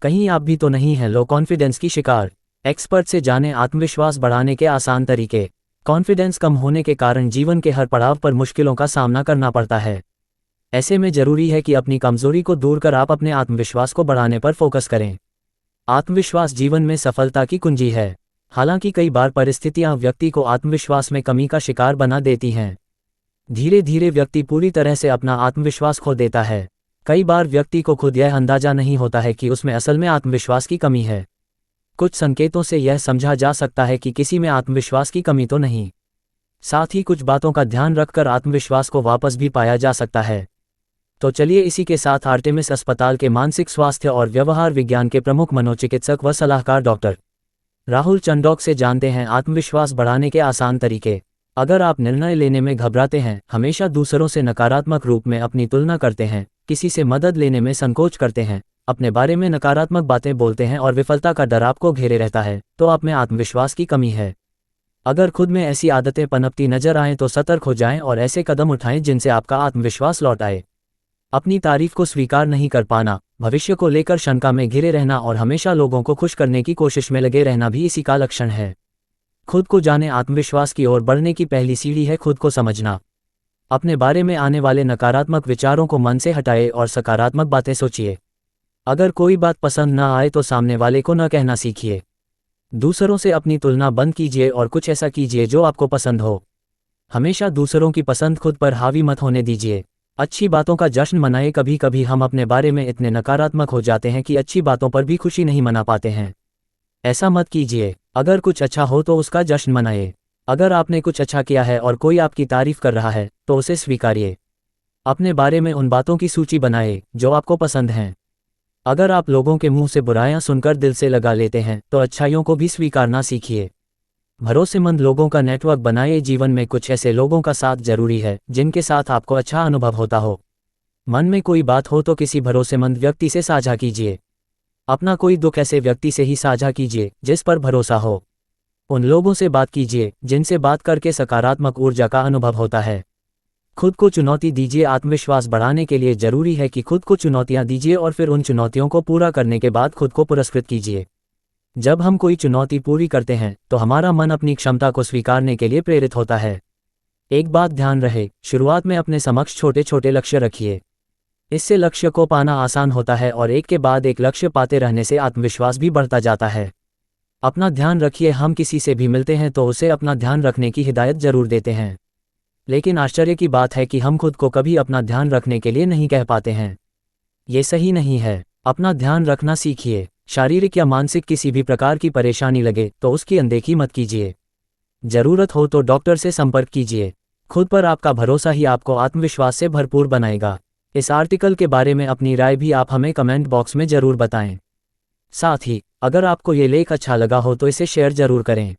कहीं आप भी तो नहीं हैं लो कॉन्फिडेंस की शिकार। एक्सपर्ट से जानें आत्मविश्वास बढ़ाने के आसान तरीके। कॉन्फिडेंस कम होने के कारण जीवन के हर पड़ाव पर मुश्किलों का सामना करना पड़ता है। ऐसे में जरूरी है कि अपनी कमजोरी को दूर कर आप अपने आत्मविश्वास को बढ़ाने पर फोकस करें। आत्मविश्वास जीवन में सफलता की कुंजी है। हालांकि कई बार परिस्थितियां व्यक्ति को आत्मविश्वास में कमी का शिकार बना देती हैं। धीरे धीरे व्यक्ति पूरी तरह से अपना आत्मविश्वास खो देता है। कई बार व्यक्ति को खुद यह अंदाजा नहीं होता है कि उसमें असल में आत्मविश्वास की कमी है। कुछ संकेतों से यह समझा जा सकता है कि किसी में आत्मविश्वास की कमी तो नहीं। साथ ही कुछ बातों का ध्यान रखकर आत्मविश्वास को वापस भी पाया जा सकता है। तो चलिए इसी के साथ आर्टेमिस अस्पताल के मानसिक स्वास्थ्य और व्यवहार विज्ञान के प्रमुख मनोचिकित्सक व सलाहकार डॉक्टर राहुल चंडोक से जानते हैं आत्मविश्वास बढ़ाने के आसान तरीके। अगर आप निर्णय लेने में घबराते हैं, हमेशा दूसरों से नकारात्मक रूप में अपनी तुलना करते हैं, किसी से मदद लेने में संकोच करते हैं, अपने बारे में नकारात्मक बातें बोलते हैं और विफलता का डर आपको घेरे रहता है, तो आप में आत्मविश्वास की कमी है। अगर खुद में ऐसी आदतें पनपती नजर आएं तो सतर्क हो जाएं और ऐसे कदम उठाएं जिनसे आपका आत्मविश्वास लौट आए। अपनी तारीफ को स्वीकार नहीं कर पाना, भविष्य को लेकर शंका में घिरे रहना और हमेशा लोगों को खुश करने की कोशिश में लगे रहना भी इसी का लक्षण है। खुद को जाने आत्मविश्वास की ओर बढ़ने की पहली सीढ़ी है खुद को समझना। अपने बारे में आने वाले नकारात्मक विचारों को मन से हटाएं और सकारात्मक बातें सोचिए। अगर कोई बात पसंद न आए तो सामने वाले को न कहना सीखिए। दूसरों से अपनी तुलना बंद कीजिए और कुछ ऐसा कीजिए जो आपको पसंद हो। हमेशा दूसरों की पसंद खुद पर हावी मत होने दीजिए। अच्छी बातों का जश्न मनाएं। कभी कभी हम अपने बारे में इतने नकारात्मक हो जाते हैं कि अच्छी बातों पर भी खुशी नहीं मना पाते हैं। ऐसा मत कीजिए। अगर कुछ अच्छा हो तो उसका जश्न मनाइए। अगर आपने कुछ अच्छा किया है और कोई आपकी तारीफ कर रहा है तो उसे स्वीकारिए। अपने बारे में उन बातों की सूची बनाएं जो आपको पसंद हैं। अगर आप लोगों के मुंह से बुराइयां सुनकर दिल से लगा लेते हैं तो अच्छाइयों को भी स्वीकारना सीखिए। भरोसेमंद लोगों का नेटवर्क बनाएं। जीवन में कुछ ऐसे लोगों का साथ जरूरी है जिनके साथ आपको अच्छा अनुभव होता हो। मन में कोई बात हो तो किसी भरोसेमंद व्यक्ति से साझा कीजिए। अपना कोई दुख ऐसे व्यक्ति से ही साझा कीजिए जिस पर भरोसा हो। उन लोगों से बात कीजिए जिनसे बात करके सकारात्मक ऊर्जा का अनुभव होता है। खुद को चुनौती दीजिए। आत्मविश्वास बढ़ाने के लिए जरूरी है कि खुद को चुनौतियां दीजिए और फिर उन चुनौतियों को पूरा करने के बाद खुद को पुरस्कृत कीजिए। जब हम कोई चुनौती पूरी करते हैं तो हमारा मन अपनी क्षमता को स्वीकारने के लिए प्रेरित होता है। एक बात ध्यान रहे, शुरुआत में अपने समक्ष छोटे छोटे लक्ष्य रखिए। इससे लक्ष्य को पाना आसान होता है और एक के बाद एक लक्ष्य पाते रहने से आत्मविश्वास भी बढ़ता जाता है। अपना ध्यान रखिए। हम किसी से भी मिलते हैं तो उसे अपना ध्यान रखने की हिदायत जरूर देते हैं, लेकिन आश्चर्य की बात है कि हम खुद को कभी अपना ध्यान रखने के लिए नहीं कह पाते हैं। ये सही नहीं है। अपना ध्यान रखना सीखिए। शारीरिक या मानसिक किसी भी प्रकार की परेशानी लगे तो उसकी अनदेखी मत कीजिए। जरूरत हो तो डॉक्टर से संपर्क कीजिए। खुद पर आपका भरोसा ही आपको आत्मविश्वास से भरपूर बनाएगा। इस आर्टिकल के बारे में अपनी राय भी आप हमें कमेंट बॉक्स में जरूर बताएं। साथ ही अगर आपको ये लेख अच्छा लगा हो तो इसे शेयर जरूर करें।